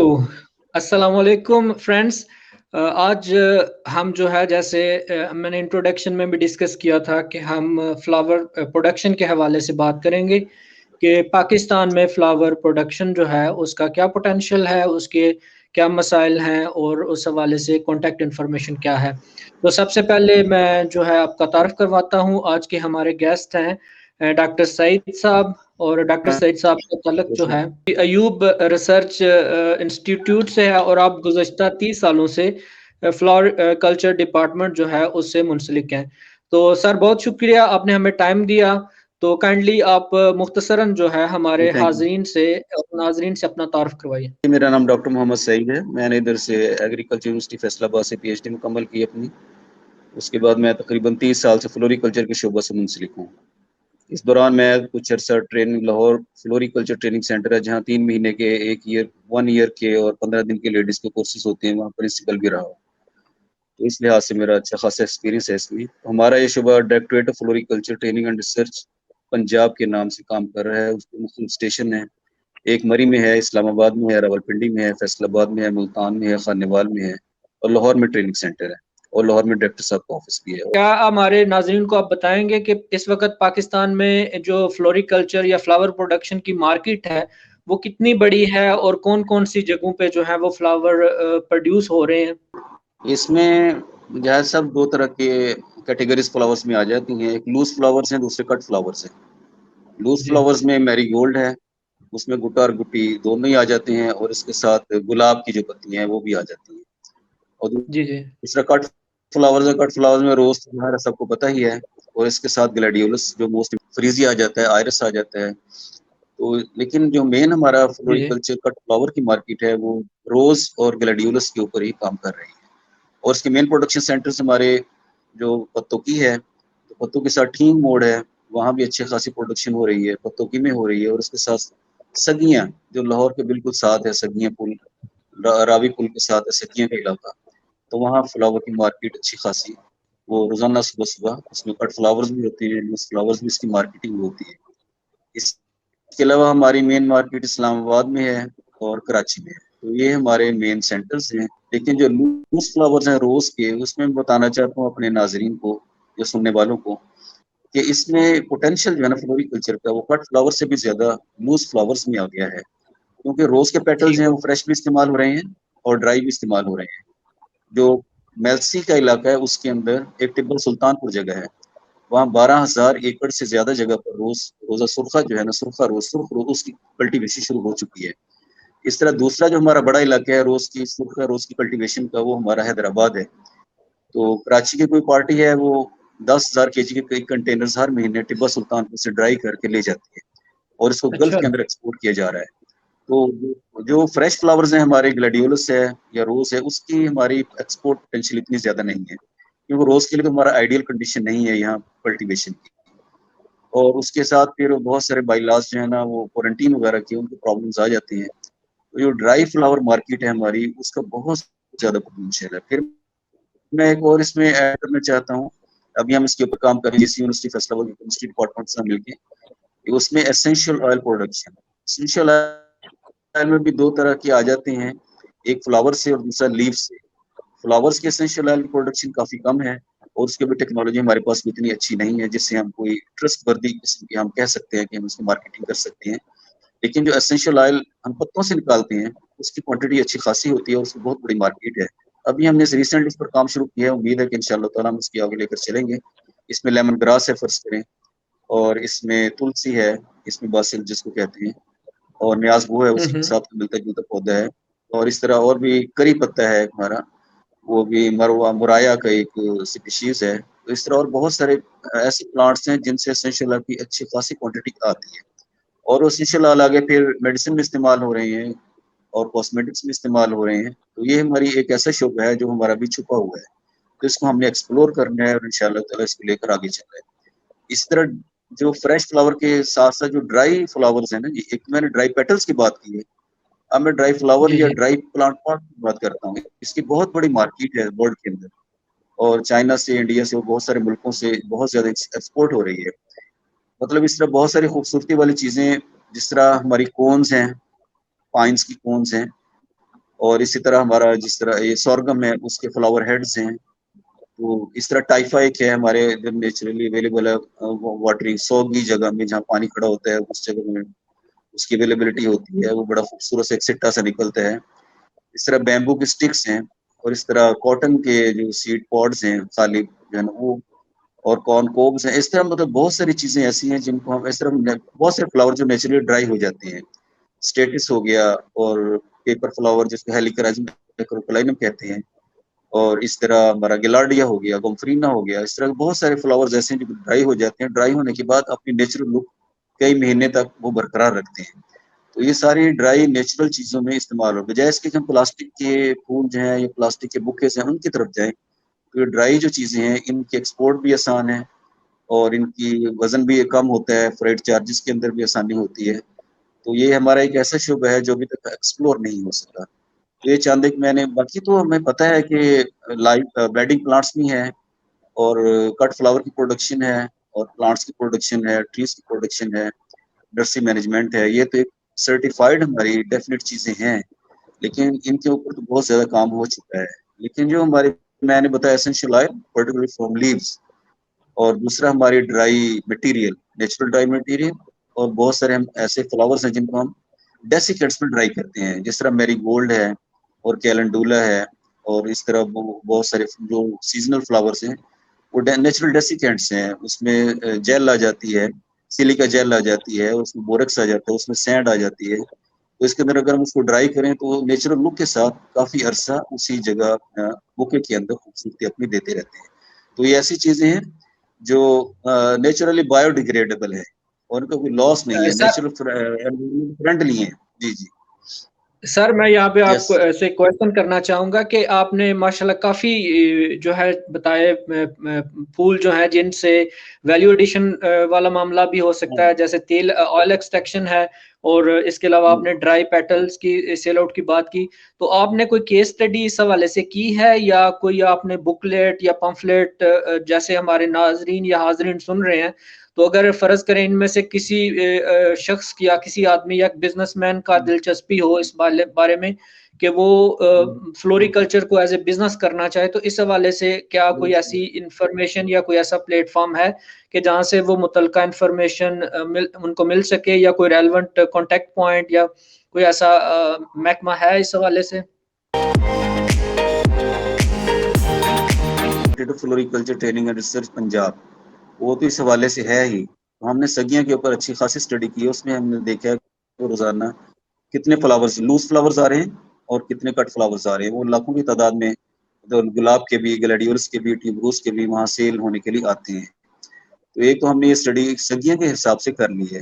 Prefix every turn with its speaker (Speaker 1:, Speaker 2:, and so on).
Speaker 1: अस्सलाम वालेकुम फ्रेंड्स। आज हम जो है जैसे मैंने इंट्रोडक्शन में भी डिस्कस किया था कि हम फ्लावर प्रोडक्शन के हवाले से बात करेंगे कि पाकिस्तान में फ्लावर प्रोडक्शन जो है उसका क्या पोटेंशियल है, उसके क्या मसाइल हैं और उस हवाले से कॉन्टैक्ट इन्फॉर्मेशन क्या है। तो सबसे पहले मैं जो है आपका तारुफ करवाता हूँ। आज के हमारे गेस्ट हैं डॉक्टर सईद साहब, और डॉक्टर सईद साहब का तल्लुक जो है अयूब रिसर्च इंस्टीट्यूट से है और आप गुज़श्ता 30 सालों से फ्लावर कल्चर डिपार्टमेंट जो है उससे मुंसलिक हैं। तो सर बहुत शुक्रिया आपने हमें टाइम दिया। तो काइंडली आप मुख्तसरन जो है हमारे
Speaker 2: थैंक यू।
Speaker 1: हाज़रीन से और नाज़रीन से अपना तारुफ करवाइए।
Speaker 2: मेरा नाम डॉक्टर मोहम्मद सईद है। मैंने इधर से एग्रीकल्चर यूनिवर्सिटी फैसलाबाद से पीएचडी मुकम्मल की अपनी। उसके बाद मैं तकरीबन 30 साल से फ्लोरिकल्चर के शोबा से मुंसलिक हूँ। इस दौरान मैं कुछ अर्सा training Lahore floriculture training centre है, जहाँ 3 महीने के 1 ईयर के और 15 दिन के लेडीज़ के कोर्सेज होते हैं, वहाँ प्रिंसिपल भी रहा हूँ। तो इस लिहाज से मेरा अच्छा खासा एक्सपीरियंस है इसमें। हमारा ये शोबा directorate of floriculture training and research Punjab के नाम से काम कर रहा है। उसके मुख्तलिफ स्टेशन है, एक मरी में है, इस्लामाबाद में है, रावलपिंडी में है, फैसलाबाद में है, मुल्तान में है, खानेवाल में है और लाहौर में ट्रेनिंग सेंटर है और लाहौर में डायरेक्टर साहब का ऑफिस भी है।
Speaker 1: क्या हमारे नाज़रीन को आप बताएंगे कि इस वक्त पाकिस्तान में जो फ्लोरिकल्चर या फ्लावर प्रोडक्शन की मार्केट है वो कितनी बड़ी है और कौन कौन सी जगहों पे जो है वो फ्लावर प्रोड्यूस हो रहे हैं?
Speaker 2: इसमें जो है सब दो तरह के कैटेगरीज फ्लावर्स में आ जाती हैं। एक लूज फ्लावर्स हैं, दूसरे कट फ्लावर्स हैं। लूज
Speaker 1: जी
Speaker 2: फ्लावर्स में मैरीगोल्ड है, उसमें गुट्टा और गुट्टी दोनों ही आ जाते हैं और इसके साथ गुलाब की जो पत्तियां हैं वो भी आ जाती हैं। और
Speaker 1: जी जी।
Speaker 2: दूसरा कट फ्लावर्स है। कट फ्लावर्स में रोज तुम्हारा सबको पता ही है, और इसके साथ ग्लैडियोलस जो मोस्ट फ्रीजी आ जाता है, आयरस आ जाता है। तो लेकिन जो मेन हमारा
Speaker 1: जी जी।
Speaker 2: फ्लोरिकल्चर कट फ्लावर की मार्केट है वो रोज और ग्लैडियोलस के ऊपर ही काम कर रही है। और इसके मेन प्रोडक्शन सेंटर्स हमारे जो पत्तोकी है, तो पत्तों के साथ ठींग मोड़ है, वहाँ भी अच्छी खासी प्रोडक्शन हो रही है, पत्तोकी में हो रही है। और उसके साथ सगियाँ जो लाहौर के बिल्कुल साथ है, सगियाँ पुल रावी पुल के साथ है सगियाँ का इलाका, तो वहाँ फ्लावर की मार्केट अच्छी खासी, वो रोजाना सुबह सुबह उसमें कट फ्लावर्स भी होते हैं, लूज फ्लावर्स भी इसकी मार्केटिंग होती है। इसके अलावा हमारी मेन मार्केट इस्लामाबाद में है और कराची में है। तो ये हमारे मेन सेंटर्स हैं। लेकिन जो लूज फ्लावर्स हैं रोज के, उसमें मैं बताना चाहता हूँ अपने नाजरीन को या सुनने वालों को कि इसमें पोटेंशियल जो है ना फ्लोरिकल्चर का, वो कट फ्लावर से भी ज्यादा लूज फ्लावर्स में आ गया है। क्योंकि रोज के पेटल्स
Speaker 1: ठीक
Speaker 2: हैं
Speaker 1: है।
Speaker 2: वो फ्रेश भी इस्तेमाल हो रहे हैं और ड्राई भी इस्तेमाल हो रहे हैं। जो मेलसी का इलाका है उसके अंदर एक टिब्बल सुल्तानपुर जगह है, वहाँ 12,000 एकड़ से ज्यादा जगह पर रोजा सुरखा जो है ना, सुर्ख रोज उसकी कल्टीवेशन शुरू हो चुकी है। इस तरह दूसरा जो हमारा बड़ा इलाका है सुर्खा रोज की कल्टीवेशन का, वो हमारा हैदराबाद है। तो कराची की कोई पार्टी है, वो 10,000 kg के कई कंटेनर्स हर महीने टिब्बा सुल्तानपुर से ड्राई करके ले जाती है और इसको गल्फ
Speaker 1: अच्छा।
Speaker 2: के अंदर एक्सपोर्ट किया जा रहा है। तो जो फ्रेश फ्लावर्स हैं हमारे, ग्लैडियोलस है या रोज है, उसकी हमारी एक्सपोर्ट पोटेंशियल इतनी ज्यादा नहीं है, क्योंकि रोज के लिए तो हमारा आइडियल कंडीशन नहीं है यहाँ कल्टीवेशन की। और उसके साथ फिर बहुत सारे बाइलाज जो है ना, वो क्वारंटीन वगैरह की उनकी प्रॉब्लम्स आ जाती हैं। तो जो ड्राई फ्लावर मार्केट है हमारी, उसका बहुत ज्यादा पोटेंशियल है। फिर मैं एक और इसमें ऐड करना चाहता हूँ, अभी हम इसके ऊपर काम कर रहे हैं जिस यूनिवर्सिटी फैसलाबाद केमिस्ट्री डिपार्टमेंट से मिलकर, उसमें essential oil production. Essential oil में भी दो तरह के आ जाते हैं, एक फ्लावर से और दूसरा लीव से। फ्लावर्स के एसेंशियल ऑयल की प्रोडक्शन काफी कम है और उसकी भी टेक्नोलॉजी हमारे पास भी इतनी अच्छी नहीं है जिससे हम कोई ट्रस्ट वर्दी किस्म की हम कह सकते हैं कि हम उसकी मार्केटिंग कर सकते हैं। लेकिन जो एसेंशियल ऑयल हम पत्तों से निकालते हैं, उसकी क्वांटिटी अच्छी खासी होती है और उसकी बहुत बड़ी मार्केट है। अभी हमने रिसेंटली इस पर काम शुरू किया है, उम्मीद है कि इंशाल्लाह ताला हम इसकी आगे लेकर चलेंगे। इसमें लेमन ग्रास है फर्ज करें, और इसमें तुलसी है, इसमें बासिल जिसको कहते हैं, और न्याज वो है, उसी के साथ मिलता जुलता पौधा है। और इस तरह और भी करी पत्ता है हमारा, वो भी मरवा मुराया का एक स्पीशीज है। तो इस तरह और बहुत सारे ऐसे प्लांट्स हैं जिनसे एसेंशियल ऑयल की अच्छी खासी क्वांटिटी आती है, और वो एसेंशियल ऑयल आगे फिर मेडिसिन में इस्तेमाल हो रहे हैं और कॉस्मेटिक्स में इस्तेमाल हो रहे हैं। तो ये हमारी एक ऐसा शोबा है जो हमारा भी छुपा हुआ है, तो इसको हमने एक्सप्लोर करना है और इंशाल्लाह ताला इसको लेकर आगे चल रहे हैं। इस तरह जो फ्रेश फ्लावर के साथ साथ जो ड्राई फ्लावर्स है ना जी, एक मैंने ड्राई पेटल्स की बात की है, अब मैं ड्राई फ्लावर
Speaker 1: जी
Speaker 2: या
Speaker 1: जी।
Speaker 2: ड्राई प्लांट पॉट की बात करता हूँ। इसकी बहुत बड़ी मार्केट है वर्ल्ड के अंदर, और चाइना से, इंडिया से, बहुत सारे मुल्कों से बहुत ज्यादा एक्सपोर्ट हो रही है। मतलब इस तरह बहुत सारी खूबसूरती वाली चीजें, जिस तरह हमारी कोन्स हैं, पाइन्स की कोन्स हैं, اور اسی طرح ہمارا جس طرح یہ سورگم ہے اس کے فلاور ہیڈز ہیں. تو اس طرح ٹائفا ایک ہے ہمارے نیچرلی اویلیبل ہے واٹرنگ سوگی جگہ میں جہاں پانی کھڑا ہوتا ہے اس جگہ میں اس کی اویلیبلٹی ہوتی ہے. وہ بڑا خوبصورت سے ایک سٹا سا نکلتا ہے. اس طرح بیمبو کے سٹکس ہیں اور اس طرح کاٹن کے جو سیڈ پوڈز ہیں خالی جو ہے نا وہ اور کارن کوبز ہیں. اس طرح مطلب بہت ساری چیزیں ایسی ہیں جن کو ہم اس طرح بہت سے فلاور جو نیچرلی ڈرائی ہو جاتے ہیں. اسٹیٹس ہو گیا اور پیپر فلاور جس کو ہیلیکرائزم کہتے ہیں. اور اس طرح ہمارا گلارڈیا ہو گیا گومفرینا ہو گیا. اس طرح بہت سارے فلاورز ایسے ہیں جو ڈرائی ہو جاتے ہیں. ڈرائی ہونے کے بعد اپنی نیچرل لک کئی مہینے تک وہ برقرار رکھتے ہیں. تو یہ ساری ڈرائی نیچرل چیزوں میں استعمال ہو بجائے اس کے ہم پلاسٹک کے پھول جو ہیں یا پلاسٹک کے بکیز ہیں ان کی طرف جائیں. تو یہ ڈرائی جو چیزیں ہیں ان کے ایکسپورٹ بھی آسان ہے اور ان کی وزن بھی کم ہوتا ہے. فریٹ چارجز کے اندر بھی آسانی ہوتی ہے. تو یہ ہمارا ایک ایسا شعبہ ہے جو ابھی تک ایکسپلور نہیں ہو سکا. تو یہ چاند ایک میں نے باقی تو ہمیں پتہ ہے کہ لائف بریڈنگ پلانٹس بھی ہیں اور کٹ فلاور کی پروڈکشن ہے اور پلانٹس کی پروڈکشن ہے ٹریز کی پروڈکشن ہے انڈسٹری مینجمنٹ ہے. یہ تو ایک سرٹیفائڈ ہماری ڈیفینیٹ چیزیں ہیں لیکن ان کے اوپر تو بہت زیادہ کام ہو چکا ہے. لیکن جو ہماری میں نے بتایا essential oil particularly from leaves اور دوسرا ہماری dry material natural dry material اور بہت سارے ہم ایسے فلاورز ہیں جن کو ہم ڈیسیکیٹس میں ڈرائی کرتے ہیں جس طرح میری گولڈ ہے اور کیلنڈولا ہے اور اس طرح بہت سارے جو سیزنل فلاورز ہیں وہ نیچرل ڈیسیکینٹس ہیں. اس میں جیل آ جاتی ہے سیلیکا جیل آ جاتی ہے اس میں بورکس آ جاتا ہے اس میں سینڈ آ جاتی ہے. تو اس کے اندر اگر ہم اس کو ڈرائی کریں تو نیچرل لک کے ساتھ کافی عرصہ اسی جگہ بوکے کے اندر خوبصورتی اپنی دیتے رہتے ہیں. تو یہ ایسی چیزیں ہیں جو نیچرلی بایو ڈیگریڈیبل ہے اور ان کا کوئی لاس نہیں ہے
Speaker 1: سر
Speaker 2: نیچرل فرینڈلی ہیں. جی جی
Speaker 1: سر میں یہاں پہ آپ
Speaker 2: یس
Speaker 1: کو ایسے کویشچن کرنا چاہوں گا کہ آپ نے ماشاءاللہ کافی جو ہے بتائے پھول جو ہیں جن سے ویلیو ایڈیشن والا معاملہ بھی ہو سکتا ہے جیسے تیل آئل ایکسٹریکشن ہے اور اس کے علاوہ آپ نے ڈرائی پیٹلز کی سیل آؤٹ کی بات کی. تو آپ نے کوئی کیس اسٹڈی اس حوالے سے کی ہے یا کوئی آپ نے بکلیٹ یا پمفلیٹ جیسے ہمارے ناظرین یا حاضرین سن رہے ہیں تو اگر فرض کریں ان میں سے کسی شخص یا کسی آدمی یا بزنس مین کا دلچسپی ہو اس بارے میں کہ وہ فلوری کلچر کو ایز اے بزنس کرنا چاہے تو اس حوالے سے کیا کوئی ایسی انفارمیشن یا کوئی ایسا پلیٹ فارم ہے کہ جہاں سے وہ متعلقہ انفارمیشن ان کو مل سکے یا کوئی ریلیونٹ کانٹیکٹ پوائنٹ یا کوئی ایسا محکمہ ہے اس حوالے سے؟
Speaker 2: Floriculture training and research Punjab وہ تو اس حوالے سے ہے ہی. ہم نے سگیاں کے اوپر اچھی خاصی اسٹڈی کی ہے. اس میں ہم نے دیکھا ہے کہ روزانہ کتنے فلاورز لوز فلاورز آ رہے ہیں اور کتنے کٹ فلاورز آ رہے ہیں. وہ لاکھوں کی تعداد میں گلاب کے بھی گلیڈیولس کے بھی ٹیوبروس کے بھی وہاں سیل ہونے کے لیے آتے ہیں. تو ایک تو ہم نے یہ اسٹڈی سگیاں کے حساب سے کر لی ہے